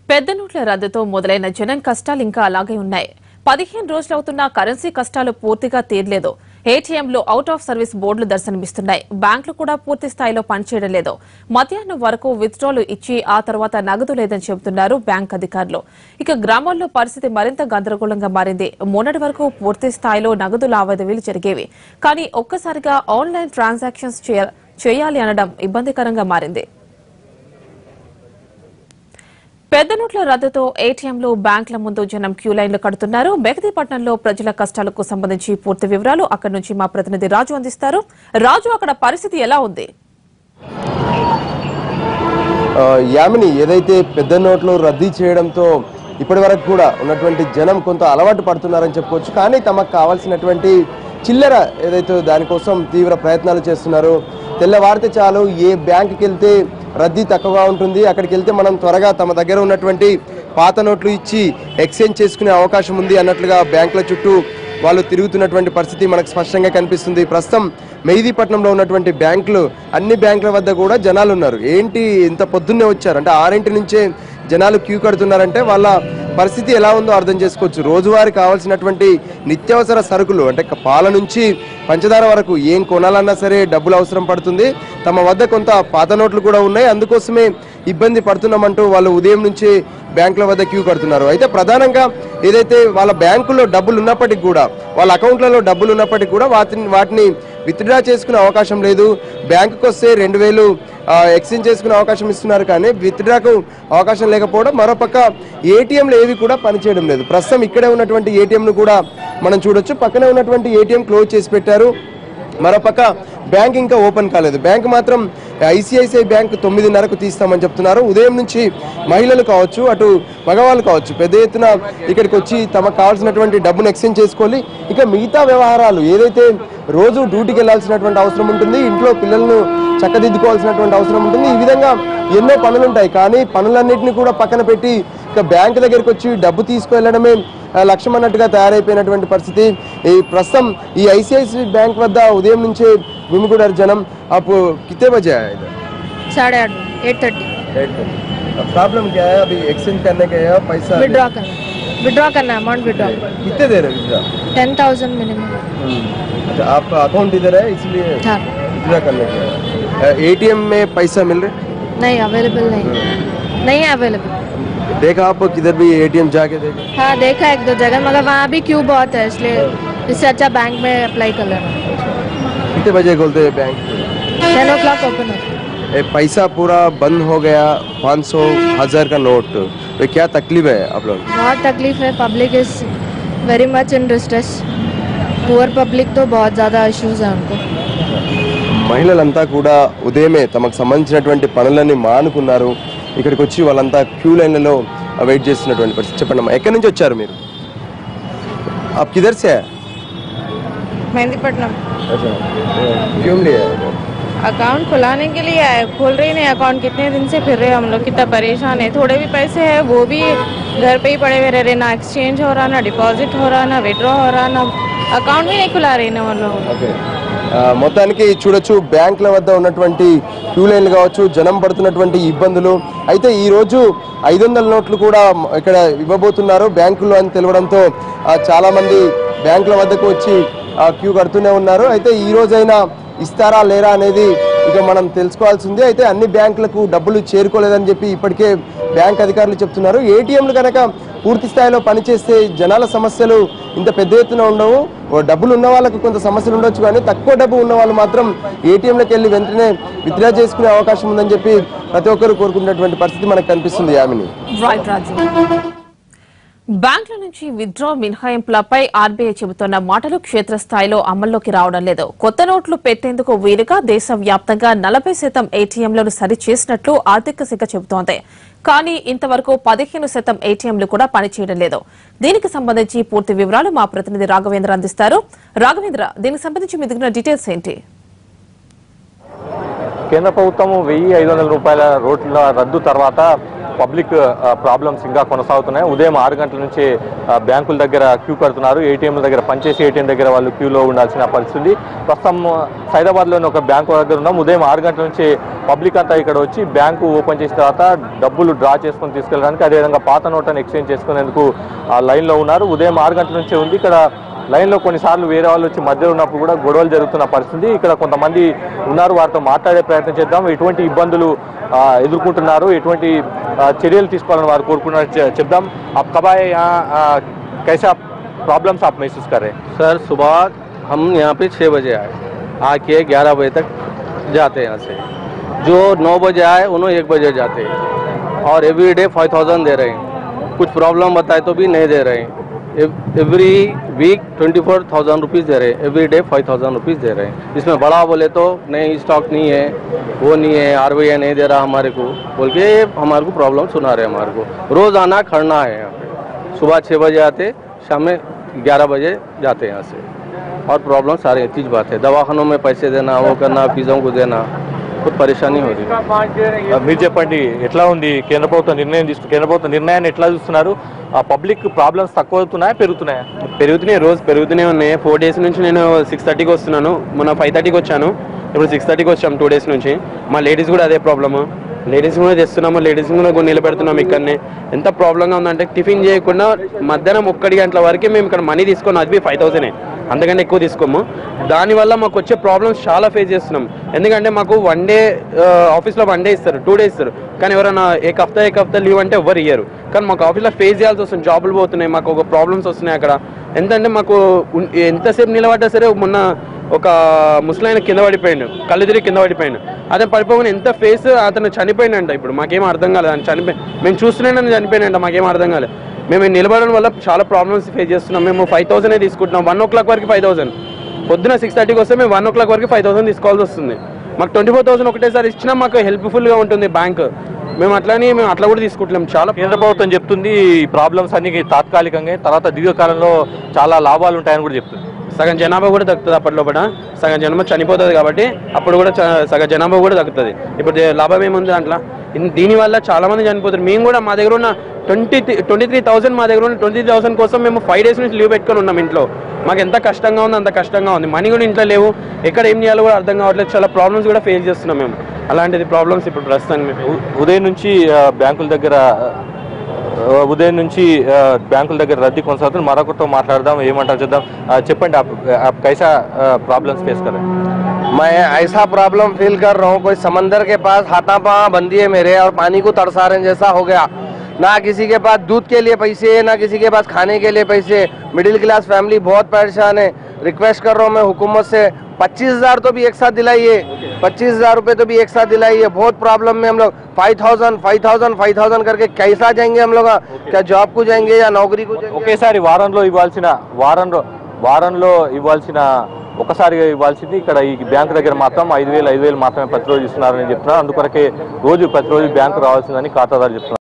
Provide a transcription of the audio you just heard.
పెద్ద నోట్ల రద్దుతో మొదలైన జనం కష్టాలు ఇంకా అలాగే ఉన్నాయి. 15 రోజులవుతున్నా కరెన్సీ కష్టాలు పూర్తిగా తీరలేదు. ఏటీఎంలు అవుట్ ఆఫ్ సర్వీస్ బోర్డులు దర్శనమిస్తున్నాయి. బ్యాంకులు కూడా పూర్తి స్థాయిలో పనిచేయడం లేదు. మధ్యాహ్నం వరకు విత్డ్రాలు ఇచ్చి ఆ తర్వాత నగదు లేదని చెబుతున్నారు బ్యాంక్ అధికారులు. ఇక గ్రామాల్లో పరిస్థితి మరింత గందరగోళంగా మారింది. మొన్నటి వరకు పూర్తి స్థాయిలో నగదు లావాదేవీలు జరిగేవి. కానీ ఒక్కసారిగా ఆన్లైన్ ట్రాన్సాక్షన్స్ చేయాలి అనడం ఇబ్బందికరంగా మారింది. పెద్ద నోట్ల రద్దుతో ఏటీఎంలు బ్యాంకుల ముందు జనం క్యూ లైన్లు కడుతున్నారు. మెహదీపట్నంలో ప్రజల కష్టాలకు సంబంధించి పూర్తి వివరాలు అక్కడి నుంచి మా ప్రతినిధి రాజు అందిస్తారు. రాజు, అక్కడ పరిస్థితి ఎలా ఉంది? యామిని, ఏదైతే పెద్ద నోట్లు రద్దు చేయడంతో ఇప్పటి వరకు కూడా ఉన్నటువంటి జనం కొంత అలవాటు పడుతున్నారని చెప్పుకోవచ్చు. కానీ తమకు కావాల్సినటువంటి చిల్లర ఏదైతే దానికోసం తీవ్ర ప్రయత్నాలు చేస్తున్నారు. తెల్లవారితే చాలు ఏ బ్యాంకుకి వెళ్తే రద్దీ తక్కువగా ఉంటుంది, అక్కడికి వెళ్తే మనం త్వరగా తమ దగ్గర ఉన్నటువంటి పాత నోట్లు ఇచ్చి ఎక్స్చేంజ్ చేసుకునే అవకాశం ఉంది అన్నట్లుగా బ్యాంకుల చుట్టూ వాళ్ళు తిరుగుతున్నటువంటి పరిస్థితి మనకు స్పష్టంగా కనిపిస్తుంది. ప్రస్తుతం మెహదీపట్నంలో ఉన్నటువంటి బ్యాంకులు, అన్ని బ్యాంకుల వద్ద కూడా జనాలు ఉన్నారు. ఏంటి ఇంత పొద్దున్నే వచ్చారు అంటే 6 నుంచే జనాలు క్యూ కడుతున్నారంటే వాళ్ళ పరిస్థితి ఎలా ఉందో అర్థం చేసుకోవచ్చు. రోజువారీ కావాల్సినటువంటి నిత్యావసర సరుకులు అంటే పాల నుంచి పంచదార వరకు ఏం కొనాలన్నా సరే డబ్బులు అవసరం పడుతుంది. తమ వద్ద కొంత పాత నోట్లు కూడా ఉన్నాయి, అందుకోసమే ఇబ్బంది పడుతున్నామంటూ వాళ్ళు ఉదయం నుంచి బ్యాంకుల వద్ద క్యూ కడుతున్నారు. అయితే ప్రధానంగా ఏదైతే వాళ్ళ బ్యాంకుల్లో డబ్బులు ఉన్నప్పటికీ కూడా, వాళ్ళ అకౌంట్లలో డబ్బులు ఉన్నప్పటికీ కూడా వాటిని విత్డ్రా చేసుకునే అవకాశం లేదు. బ్యాంకుకి వస్తే 2000 ఎక్స్చేంజ్ చేసుకునే అవకాశం ఇస్తున్నారు, కానీ విత్డ్రాకు అవకాశం లేకపోవడం. మరోపక్క ఏటీఎంలు ఏవి కూడా పనిచేయడం లేదు. ప్రస్తుతం ఇక్కడే ఉన్నటువంటి ఏటీఎంను కూడా మనం చూడొచ్చు. పక్కనే ఉన్నటువంటి ఏటీఎం క్లోజ్ చేసి పెట్టారు. మరోపక్క బ్యాంక్ ఇంకా ఓపెన్ కాలేదు. బ్యాంక్ మాత్రం ఐసిఐసిఐ బ్యాంక్ 9:30కు తీస్తామని చెప్తున్నారు. ఉదయం నుంచి మహిళలు కావచ్చు, అటు మగవాళ్ళు కావచ్చు, పెద్ద ఎత్తున ఇక్కడికి వచ్చి తమకు కావాల్సినటువంటి డబ్బును ఎక్స్చేంజ్ చేసుకోవాలి. ఇక మిగతా వ్యవహారాలు ఏదైతే రోజు డ్యూటీకి వెళ్లాల్సినటువంటి అవసరం ఉంటుంది, ఇంట్లో పిల్లలను చక్కదిద్దుకోవాల్సినటువంటి అవసరం ఉంటుంది, ఈ విధంగా ఎన్నో పనులు ఉంటాయి. కానీ పనులన్నింటినీ కూడా పక్కన పెట్టి ఇక బ్యాంకు దగ్గరికి వచ్చి డబ్బు తీసుకువెళ్లడమే లక్ష్యం అన్నట్టుగా తయారైపోయినటువంటి పరిస్థితి. ఈ ప్రస్తుతం ఈ ఐసిఐసిఐ బ్యాంక్ వద్ద ఉదయం నుంచే గుమిగూడారు జనం. आपको कितने बजे आया इधर? 8:30. प्रॉब्लम क्या है? अभी एक्सचेंज करने के या पैसा विड्रॉ करना है, अमाउंट विड्रॉ। कितने दे रहे विड्रॉ? 10,000 मिनिमम। अच्छा, आपका अकाउंट इधर है इसलिए विड्रॉ करने के। एटीएम में पैसा मिल रहे? नहीं, अवेलेबल नहीं है अवेलेबल। देखा आप किधर भी एटीएम जाके देखा? हाँ, देखा 1-2 जगह, मगर वहाँ भी क्यू बहुत है, इसलिए इससे अच्छा बैंक में अप्लाई कर लेना। कितने बजे खोलते हैं बैंक? 10 o'clock ओपन होता है। पैसा पूरा बंद हो गया, 500, 1000 का नोट, तो क्या तकलीफ है आप लोग? बहुत तकलीफ है, public is very much in distress. Poor public तो बहुत ज़्यादा इश्यूज है उनको। మహిళలంతా కూడా ఉదయమే తమకు సంబంధించినటువంటి పనులన్నీ మానుకున్నారు. ఇక్కడికి వచ్చి వాళ్ళంతా క్యూ లైన్లలో వెయిట్ చేస్తున్నటువంటి పరిస్థితి. చెప్పండి అమ్మా, ఎక్కడి నుంచి వచ్చారు మీరు? आप किधर से है? मेहदीपट्टनम। अच्छा, क्यों लिया? अकाउंट खुलाने के लिए आए, खोल रहे नहीं अकाउंट। कितने दिन से फिर रहे हम लोग, कितना परेशान है। थोड़े भी पैसे है वो भी घर पे ही पड़े हुए रह रहे, ना एक्सचेंज हो रहा, ना डिपॉजिट हो रहा, ना विड्रॉ हो रहा, ना अकाउंट भी नहीं खुला रहे ना हम लोग। మొత్తానికి చూడొచ్చు బ్యాంకుల వద్ద ఉన్నటువంటి క్యూ లైన్లు కావచ్చు, జనం పడుతున్నటువంటి ఇబ్బందులు. అయితే ఈ రోజు 500 నోట్లు కూడా ఇక్కడ ఇవ్వబోతున్నారు బ్యాంకులు అని తెలవడంతో చాలా మంది బ్యాంకుల వద్దకు వచ్చి క్యూ కడుతూనే ఉన్నారు. అయితే ఈ రోజైనా ఇస్తారా లేరా అనేది ఇక మనం తెలుసుకోవాల్సిందే. అయితే అన్ని బ్యాంకులకు డబ్బులు చేరుకోలేదని చెప్పి ఇప్పటికే బ్యాంక్ అధికారులు చెప్తున్నారు. ఏటీఎంలు కనుక పూర్తి స్థాయిలో పనిచేస్తే జనాల సమస్యలు ఇంత పెద్ద ఎత్తున ఉండవు. డబ్బులు ఉన్న వాళ్ళకు కొంత సమస్యలు ఉండొచ్చు, కానీ తక్కువ డబ్బు ఉన్న వాళ్ళు మాత్రం ఏటీఎంలకు వెళ్ళి వెంటనే విత్డ్రా చేసుకునే అవకాశం ఉందని చెప్పి ప్రతి ఒక్కరు కోరుకున్నటువంటి పరిస్థితి మనకు కనిపిస్తుంది. యామిని, బ్యాంకుల నుంచి విత్డ్రా మినహాయింపులపై ఆర్బీఐ చెబుతున్న మాటలు క్షేత్రస్థాయిలో అమల్లోకి రావడం లేదు. కొత్త నోట్లు పెట్టేందుకు వీలుగా దేశవ్యాప్తంగా 40% ఏటీఎంలను సరిచేసినట్లు ఆర్థిక శాఖ చెబుతోంది. కానీ ఇంతవరకు 15% ఏటీఎంలు కూడా పనిచేయడం లేదు. దీనికి సంబంధించి పూర్తి వివరాలు మా ప్రతినిధి రాఘవేంద్ర అందిస్తారు. రాఘవేంద్ర, దీనికి సంబంధించి మీ దగ్గర డీటెయిల్స్ ఏంటి? కేంద్ర ప్రభుత్వం 1,500 రూపాయల నోట్ల రద్దు తర్వాత పబ్లిక్ ప్రాబ్లమ్స్ ఇంకా కొనసాగుతున్నాయి. ఉదయం 6 గంటల నుంచి బ్యాంకుల దగ్గర క్యూ కడుతున్నారు. ఏటీఎంల దగ్గర పనిచేసి ఏటీఎం దగ్గర వాళ్ళు క్యూలో ఉండాల్సిన పరిస్థితి. ప్రస్తుతం సైదాబాద్లోని ఒక బ్యాంకు దగ్గర ఉన్నాం. ఉదయం 6 గంటల నుంచి పబ్లిక్ అంతా ఇక్కడ వచ్చి బ్యాంకు ఓపెన్ చేసిన తర్వాత డబ్బులు డ్రా చేసుకొని తీసుకెళ్ళడానికి, అదేవిధంగా పాత నోట్లను ఎక్స్చేంజ్ చేసుకునేందుకు లైన్లో ఉన్నారు. ఉదయం 6 గంటల నుంచే ఉంది. ఇక్కడ లైన్లో కొన్నిసార్లు వేరే వాళ్ళు వచ్చి మధ్యలో ఉన్నప్పుడు కూడా గొడవలు జరుగుతున్న పరిస్థితి. ఇక్కడ కొంతమంది ఉన్నారు, వారితో మాట్లాడే ప్రయత్నం చేద్దాం. ఎటువంటి ఇబ్బందులు ఎదుర్కొంటున్నారు, ఎటువంటి చర్యలు తీసుకోవాలని వారు కోరుకున్నారు చెప్దాం. आप कब आए यहाँ, कैसा प्रॉब्लम्स आप महसूस कर रहे हैं? सर सुबह हम यहाँ पे 6 बजे आए, आके 11 बजे तक जाते हैं यहाँ से। जो 9 बजे आए उन्होंने 1 बजे जाते हैं और एवरी डे 5000 दे रहे हैं। कुछ प्रॉब्लम बताए तो भी नहीं दे रहे हैं। एवरी वीक 24,000 रुपीज़ दे रहे हैं, एवरी डे 5,000 रुपीज़ दे रहे हैं। इसमें बड़ा बोले तो नहीं स्टॉक नहीं है, वो नहीं है, RBI नहीं दे रहा हमारे को बोल के हमारे को प्रॉब्लम सुना रहे हैं। हमारे को रोज़ आना खड़ना है यहाँ पे। सुबह 6 बजे आते, शाम में 11 बजे जाते हैं यहाँ से। और प्रॉब्लम सारी चीज़ बात है, दवाखानों में पैसे देना, वो करना, फीसों को देना, बहुत परेशानी हो रही है। మీరు చెప్పండి, ఎట్లా ఉంది కేంద్ర ప్రభుత్వం నిర్ణయం కేంద్ర ప్రభుత్వం నిర్ణయాన్ని ఎట్లా చూస్తున్నారు? పబ్లిక్ ప్రాబ్లమ్స్ తక్కువ అవుతున్నాయా, పెరుగుతున్నాయా? పెరుగుతున్నాయి, రోజు పెరుగుతూనే ఉన్నాయి. 4 డేస్ నుంచి నేను 6:30కి వస్తున్నాను. మొన్న 5:30కి వచ్చాను, ఇప్పుడు 6:30కి వచ్చాము 2 డేస్ నుంచి. మా లేడీస్ కూడా అదే ప్రాబ్లము. లేడీస్ కూడా చేస్తున్నాము, లేడీస్ కూడా నిలబెడుతున్నాము. ఇక్కడనే ఎంత ప్రాబ్లంగా ఉందంటే టిఫిన్ చేయకుండా మధ్యాహ్నం 1 గంటల వరకు మేము ఇక్కడ మనీ తీసుకున్నాం. అది 5,000, అంతకంటే ఎక్కువ తీసుకోము. దానివల్ల మాకు వచ్చే ప్రాబ్లమ్స్ చాలా ఫేస్ చేస్తున్నాం. ఎందుకంటే మాకు 1 డే ఆఫీస్లో 1 డే ఇస్తారు, 2 డేస్ ఇస్తారు. కానీ ఎవరైనా ఏక హఫ్తా లీవ్ అంటే ఎవరు ఇయ్యరు. కానీ మాకు ఆఫీస్లో ఫేస్ చేయాల్సి వస్తుంది. జాబులు పోతున్నాయి, మాకు ఒక ప్రాబ్లమ్స్ వస్తున్నాయి అక్కడ. ఎంతంటే మాకు ఎంతసేపు నిలబడ్డా సరే, మొన్న ఒక ముసలాయన కింద పడిపోయాడు, కళ్ళు తిరిగి కింద పడిపోయాడు. అతను పడిపోగానే ఎంత ఫేస్, అతను చనిపోయినంట. ఇప్పుడు మాకేం అర్థం కాలేదు, అని మేము చూస్తున్నాను చనిపోయినంట, మాకేం అర్థం కాలేదు. మేము నిలబడడం వల్ల చాలా ప్రాబ్లమ్స్ ఫేస్ చేస్తున్నాం. మేము 5,000 తీసుకుంటున్నాం. 1 o'clock వరకు 5,000. పొద్దున 6:30కి వస్తే మేము 1 o'clock వరకు 5,000 తీసుకోవాల్సి వస్తుంది. మాకు 24,000 ఒకటేసారి ఇచ్చినా మాకు హెల్ప్ఫుల్గా ఉంటుంది బ్యాంక్. మేము అట్లా కూడా తీసుకుంటున్నాం. చాలా కేంద్ర ప్రభుత్వం చెప్తుంది ఈ ప్రాబ్లమ్స్ అన్ని తాత్కాలికంగా, తర్వాత దీర్ఘకాలంలో చాలా లాభాలు ఉంటాయని కూడా చెప్తుంది. సగం జనాభా కూడా తగ్గుతుంది. అప్పటిలోపల సగం జనాభా చనిపోతుంది కాబట్టి అప్పుడు కూడా సగం జనాభా కూడా తగ్గుతుంది. ఇప్పుడు లాభం ఏముంది దాంట్లో? దీనివల్ల చాలా మంది చనిపోతారు. మేము కూడా మా దగ్గర ఉన్న 23,000 మా దగ్గర ఉన్న 23,000 కోసం మేము 5 డేస్ నుంచి లీవ్ పెట్టుకొని ఉన్నాం ఇంట్లో. మాకు ఎంత కష్టంగా ఉంది, అంత కష్టంగా ఉంది. మనీ కూడా ఇంట్లో లేవు, ఎక్కడ ఏం చేయాలో కూడా అర్థం కావట్లేదు. చాలా ప్రాబ్లమ్స్ కూడా ఫేస్ చేస్తున్నాం మేము. అలాంటిది ప్రాబ్లమ్స్ ఇప్పుడు ప్రస్తుతానికి ఉదయం నుంచి బ్యాంకుల దగ్గర రద్దీ కొనసాగుతుంది. మరొకరితో మాట్లాడదాం, ఏమంటారు చూద్దాం. చెప్పండి, कैसा प्रॉब्लम्स फेस कर रहे हैं? मैं ऐसा प्रॉब्लम फील कर रहा हूँ, कोई समंदर के पास हाथापाँ बंदी है मेरे और पानी को तरसा रहे जैसा हो गया। ना किसी के पास दूध के लिए पैसे, ना किसी के पास खाने के लिए पैसे। मिडिल क्लास फैमिली बहुत परेशान है। रिक्वेस्ट कर रहा हूँ मैं हुकूमत से, 25,000 तो भी एक साथ दिलाइए, 25,000 रुपये तो भी एक साथ दिलाइए। बहुत प्रॉब्लम में हम लोग 5,000 करके कैसा जाएंगे हम लोग? क्या जॉब को जाएंगे या नौकरी को जाएंगे? ఒకేసారి వారంలో ఇవ్వాల్సిన ఒకసారిగా ఇవ్వాల్సింది ఇక్కడ ఈ బ్యాంకు దగ్గర మాత్రం 5,000 మాత్రమే ప్రతిరోజు ఇస్తున్నారని చెప్తున్నారు. అందుకొరకే ప్రతిరోజు బ్యాంకు రావాల్సిందని ఖాతాదారు చెప్తున్నారు.